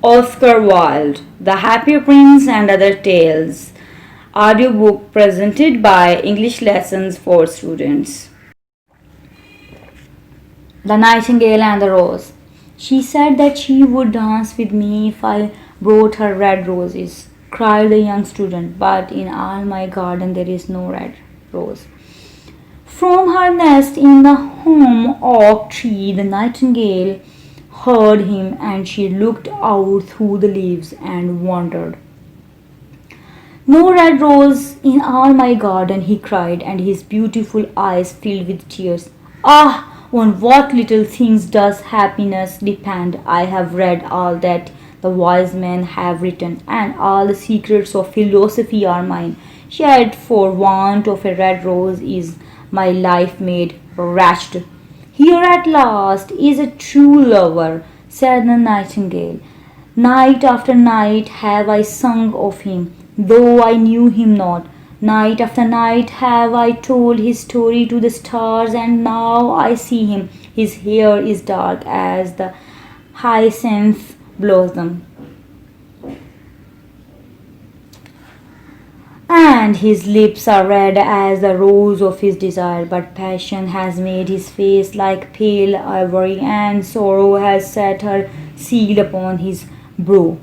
Oscar Wilde, The Happy Prince and Other Tales, audiobook presented by English Lessons for Students. The Nightingale and the Rose. She said that she would dance with me if I brought her red roses, cried the young student, but in all my garden there is no red rose. From her nest in the home oak tree, the nightingale heard him, and she looked out through the leaves and wondered. No red rose in all my garden, he cried, and his beautiful eyes filled with tears. Ah, on what little things does happiness depend! I have read all that the wise men have written, and all the secrets of philosophy are mine. Yet, for want of a red rose, is my life made wretched. Here at last is a true lover, said the nightingale. Night after night have I sung of him, though I knew him not. Night after night have I told his story to the stars, and now I see him. His hair is dark as the hyacinth blossom, and his lips are red as the rose of his desire. But passion has made his face like pale ivory, and sorrow has set her seal upon his brow.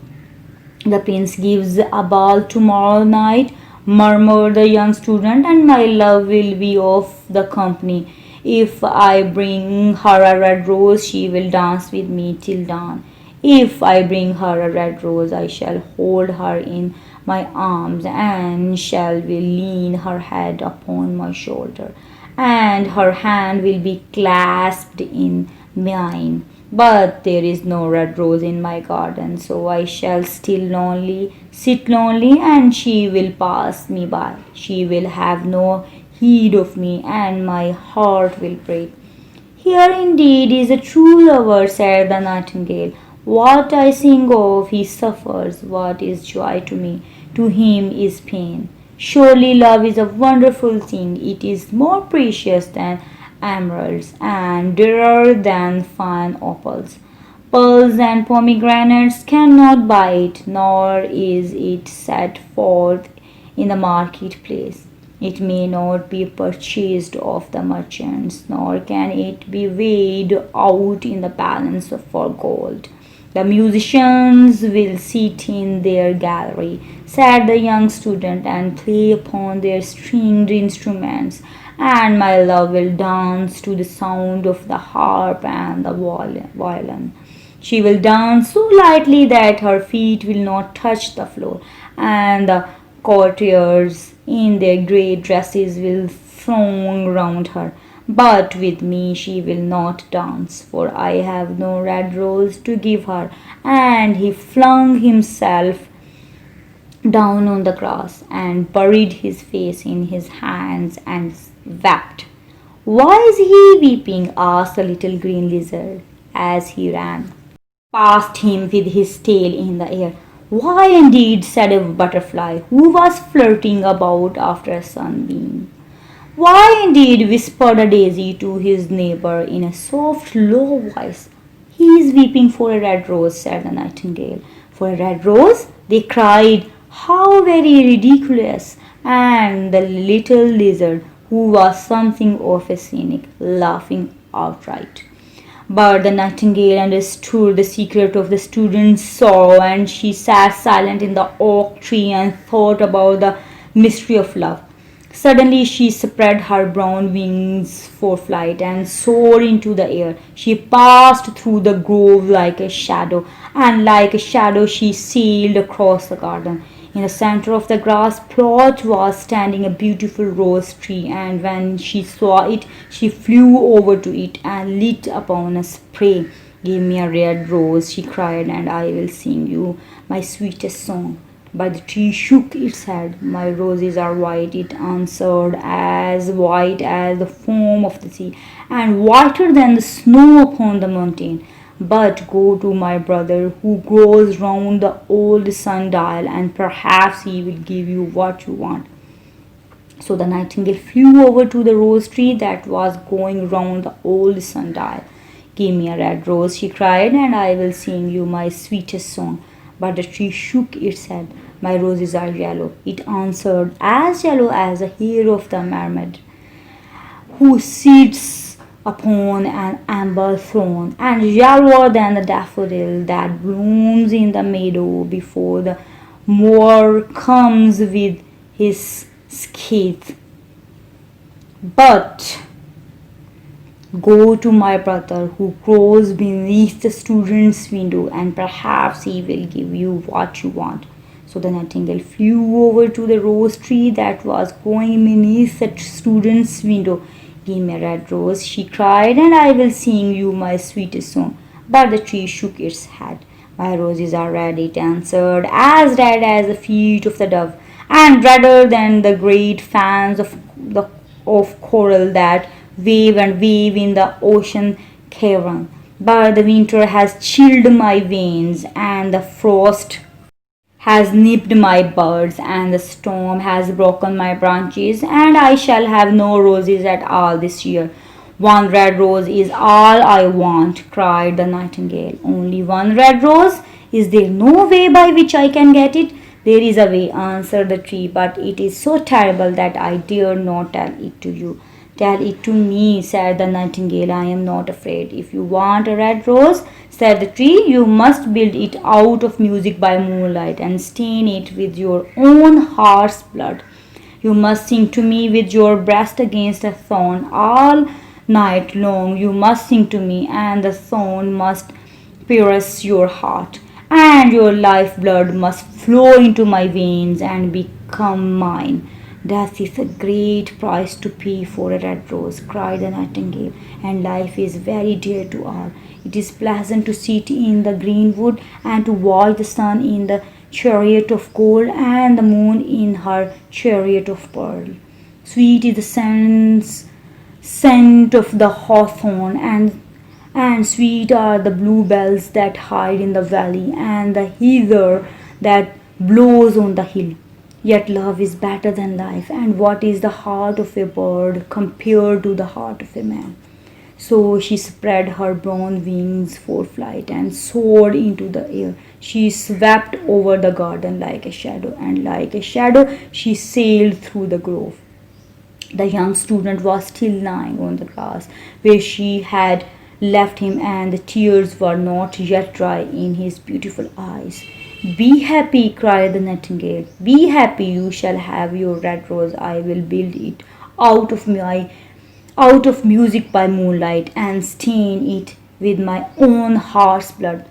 The prince gives a ball tomorrow night, murmured the young student, and my love will be of the company. If I bring her a red rose, she will dance with me till dawn. If I bring her a red rose, I shall hold her in my arms, and shall will lean her head upon my shoulder, and her hand will be clasped in mine. But there is no red rose in my garden, so I shall sit lonely, and she will pass me by. She will have no heed of me, and my heart will break. Here indeed is a true lover, said the nightingale. What I sing of, he suffers. What is joy to me, to him is pain. Surely love is a wonderful thing. It is more precious than emeralds, and dearer than fine opals. Pearls and pomegranates cannot buy it, nor is it set forth in the marketplace. It may not be purchased of the merchants, nor can it be weighed out in the balance for gold. The musicians will sit in their gallery, said the young student, and play upon their stringed instruments, and my love will dance to the sound of the harp and the violin. She will dance so lightly that her feet will not touch the floor, and the courtiers in their grey dresses will throng round her. But with me she will not dance, for I have no red rose to give her. And he flung himself down on the grass and buried his face in his hands and wept. Why is he weeping? Asked the little green lizard as he ran past him with his tail in the air. Why indeed, said a butterfly who was flirting about after a sunbeam. Why indeed, whispered a daisy to his neighbor in a soft, low voice. He is weeping for a red rose, said the nightingale. For a red rose? They cried. How very ridiculous! And the little lizard, who was something of a cynic, laughing outright. But the nightingale understood the secret of the student's sorrow, and she sat silent in the oak tree and thought about the mystery of love. Suddenly she spread her brown wings for flight and soared into the air. She passed through the grove like a shadow, and like a shadow she sailed across the garden. In the center of the grass plot was standing a beautiful rose tree, and when she saw it, she flew over to it and lit upon a spray. Give me a red rose, she cried, and I will sing you my sweetest song. But the tree shook its head. My roses are white, it answered, as white as the foam of the sea, and whiter than the snow upon the mountain. But go to my brother who grows round the old sundial, and perhaps he will give you what you want. So the nightingale flew over to the rose tree that was going round the old sundial. Give me a red rose, she cried, and I will sing you my sweetest song. But the tree shook its head. My roses are yellow, it answered, as yellow as the hair of the mermaid who sits upon an amber throne, and yellower than the daffodil that blooms in the meadow before the mower comes with his scythe. But go to my brother who grows beneath the student's window, and perhaps he will give you what you want. So the nightingale flew over to the rose tree that was growing beneath the student's window. Give me a red rose, she cried, and I will sing you my sweetest song. But the tree shook its head. My roses are red, it answered, as red as the feet of the dove, and redder than the great fans of coral that wave and wave in the ocean cavern. But the winter has chilled my veins, and the frost has nipped my buds, and the storm has broken my branches, and I shall have no roses at all this year. One red rose is all I want, cried the nightingale. Only one red rose? Is there no way by which I can get it? There is a way, answered the tree, but it is so terrible that I dare not tell it to you. Tell it to me, said the nightingale. I am not afraid. If you want a red rose, said the tree, you must build it out of music by moonlight and stain it with your own heart's blood. You must sing to me with your breast against a thorn all night long. You must sing to me, and the thorn must pierce your heart, and your lifeblood must flow into my veins and become mine. Death is a great price to pay for a red rose, cried the nightingale, and life is very dear to all. It is pleasant to sit in the green wood and to watch the sun in the chariot of gold and the moon in her chariot of pearl. Sweet is the scent of the hawthorn, and sweet are the bluebells that hide in the valley, and the heather that blows on the hill. Yet love is better than life, and what is the heart of a bird compared to the heart of a man? So she spread her brown wings for flight and soared into the air. She swept over the garden like a shadow, and like a shadow she sailed through the grove. The young student was still lying on the grass where she had left him, and the tears were not yet dry in his beautiful eyes. Be happy, cried the nightingale. Be happy, you shall have your red rose. I will build it out of music by moonlight and stain it with my own heart's blood.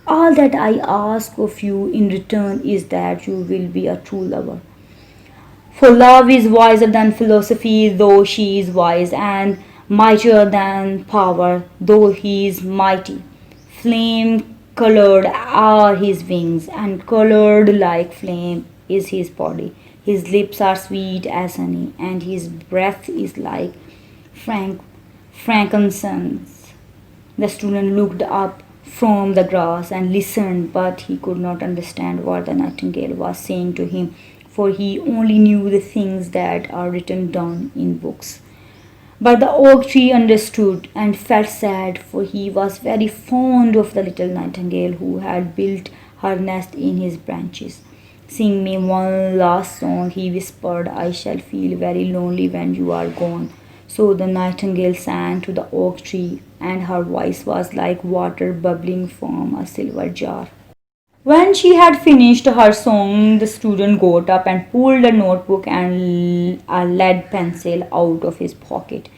All that I ask of you in return is that you will be a true lover. For love is wiser than philosophy, though she is wise, and mightier than power, though he is mighty. Flame colored are his wings, and colored like flame is his body. His lips are sweet as honey, and his breath is like frankincense. The student looked up from the grass and listened, but he could not understand what the nightingale was saying to him, for he only knew the things that are written down in books. But the oak tree understood and felt sad, for he was very fond of the little nightingale who had built her nest in his branches. Sing me one last song, he whispered. I shall feel very lonely when you are gone. So the nightingale sang to the oak tree, and her voice was like water bubbling from a silver jar. When she had finished her song, the student got up and pulled a notebook and a lead pencil out of his pocket.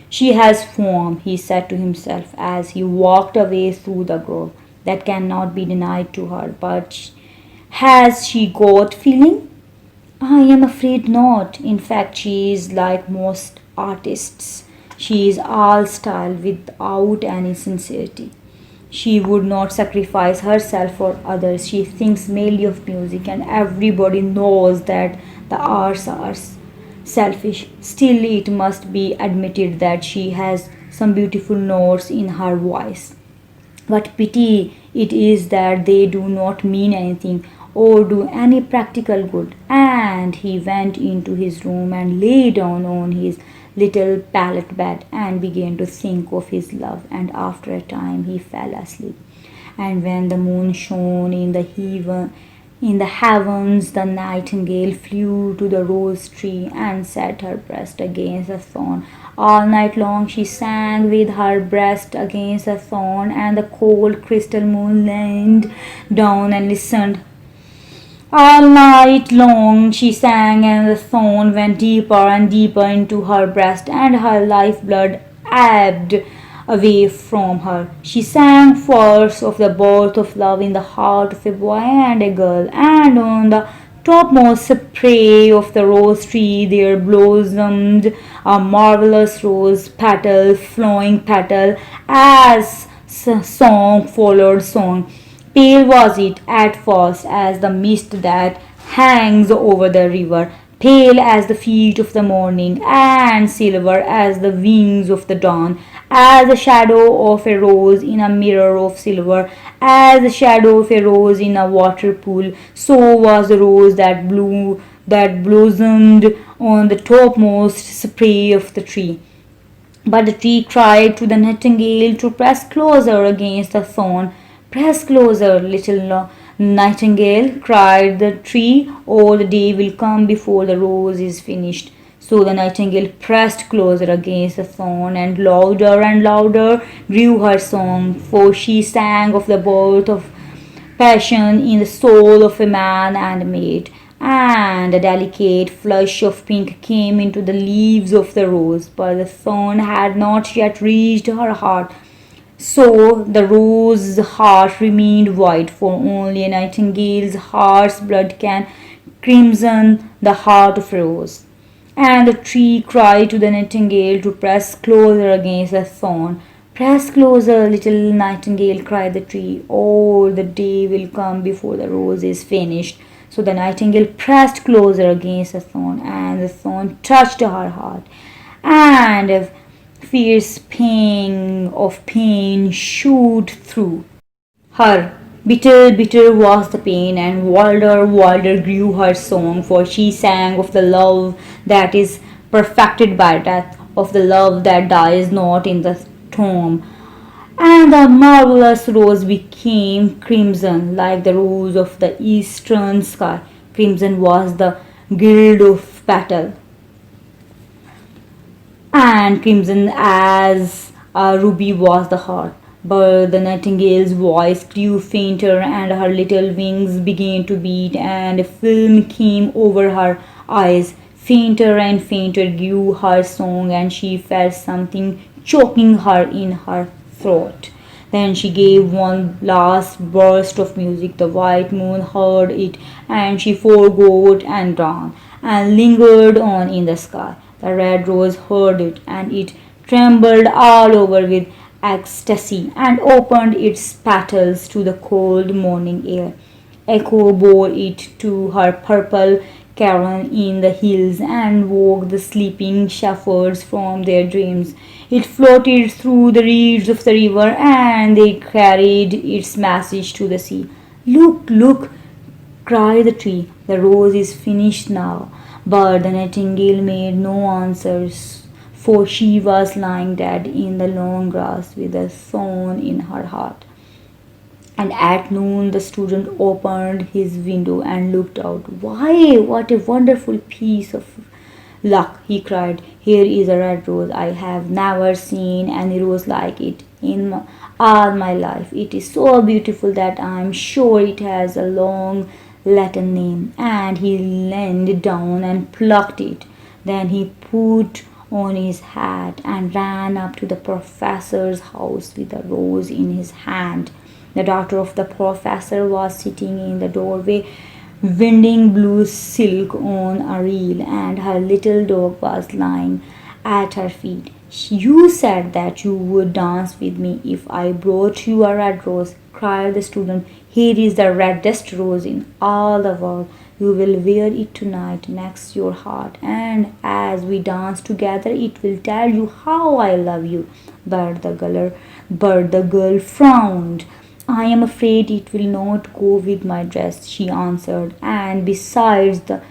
She has form, he said to himself as he walked away through the grove. That cannot be denied to her, but has she got feeling? I am afraid not. In fact, she is like most artists. She is all style without any sincerity. She would not sacrifice herself for others. She thinks mainly of music, and everybody knows that the arts are selfish. Still, it must be admitted that she has some beautiful notes in her voice. What pity it is that they do not mean anything or do any practical good. And he went into his room and lay down on his little pallet bed and began to think of his love, and after a time he fell asleep. And when the moon shone in the heavens, the nightingale flew to the rose tree and set her breast against the thorn. All night long she sang with her breast against the thorn, and the cold crystal moon leaned down and listened. All night long she sang, and the thorn went deeper and deeper into her breast, and her lifeblood ebbed away from her. She sang first of the birth of love in the heart of a boy and a girl, and on the topmost spray of the rose tree there blossomed a marvelous rose, petal flowing petal, as song followed song. Pale was it at first as the mist that hangs over the river, pale as the feet of the morning, and silver as the wings of the dawn, as the shadow of a rose in a mirror of silver, as the shadow of a rose in a water pool. So was the rose that blossomed on the topmost spray of the tree. But the tree cried to the nightingale to press closer against the thorn. Press closer, little nightingale, cried the tree, or the day will come before the rose is finished. So the nightingale pressed closer against the thorn, and louder grew her song, for she sang of the birth of passion in the soul of a man and a maid. And a delicate flush of pink came into the leaves of the rose, but the thorn had not yet reached her heart. So the rose's heart remained white, for only a nightingale's heart's blood can crimson the heart of a rose. And the tree cried to the nightingale to press closer against the thorn. Press closer, little nightingale, cried the tree. Oh, the day will come before the rose is finished. So the nightingale pressed closer against the thorn, and the thorn touched her heart. And a fierce pang of pain shoot through her. Bitter, bitter was the pain, and wilder, wilder grew her song, for she sang of the love that is perfected by death, of the love that dies not in the tomb. And the marvelous rose became crimson, like the rose of the eastern sky. Crimson was the gild of petal, and crimson as a ruby was the heart. But the nightingale's voice grew fainter, and her little wings began to beat, and a film came over her eyes. Fainter and fainter grew her song, and she felt something choking her in her throat. Then she gave one last burst of music. The white moon heard it, and she forgot and ran, and lingered on in the sky. The red rose heard it, and it trembled all over with ecstasy, and opened its petals to the cold morning air. Echo bore it to her purple cavern in the hills, and woke the sleeping shepherds from their dreams. It floated through the reeds of the river, and they carried its message to the sea. Look, look, cried the tree, the rose is finished now. But the nightingale made no answer, for she was lying dead in the long grass with a thorn in her heart. And at noon the student opened his window and looked out. Why, what a wonderful piece of luck, he cried. Here is a red rose. I have never seen any rose like it in all my life. It is so beautiful that I am sure it has a long Latin name. And he leaned down and plucked it. Then he put on his hat and ran up to the professor's house with a rose in his hand. The daughter of the professor was sitting in the doorway, winding blue silk on a reel, and her little dog was lying at her feet. You said that you would dance with me if I brought you a red rose, cried the student. Here is the reddest rose in all the world. You will wear it tonight next your heart, and as we dance together, it will tell you how I love you. But the girl frowned. I am afraid it will not go with my dress, she answered, and besides, the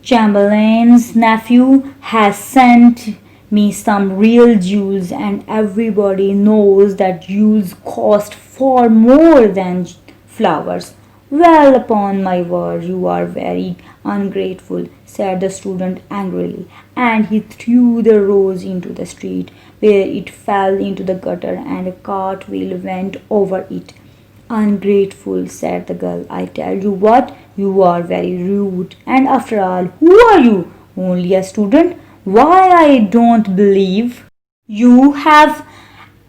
Chamberlain's nephew has sent me some real jewels, and everybody knows that jewels cost far more than flowers. Well, upon my word, you are very ungrateful, said the student angrily, and he threw the rose into the street, where it fell into the gutter and a cartwheel went over it. Ungrateful, said the girl. I tell you what, you are very rude. And after all, who are you? Only a student? Why, I don't believe you have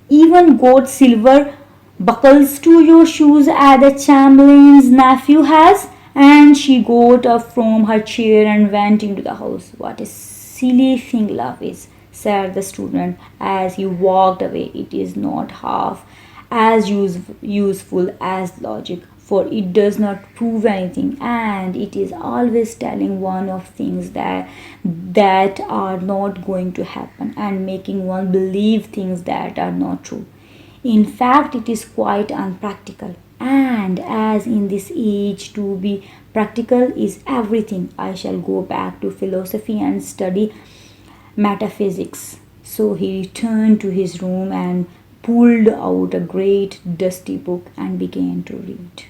even got silver buckles to your shoes as the Chamberlain's nephew has. And she got up from her chair and went into the house. What a silly thing love is, said the student as he walked away. It is not half as useful as logic, for it does not prove anything, and it is always telling one of things that are not going to happen and making one believe things that are not true. In fact, it is quite unpractical. And as in this age to be practical is everything, I shall go back to philosophy and study metaphysics. So he returned to his room and pulled out a great dusty book and began to read.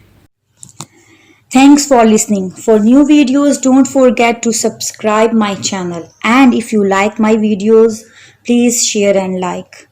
Thanks for listening. For new videos, don't forget to subscribe my channel. And if you like my videos, please share and like.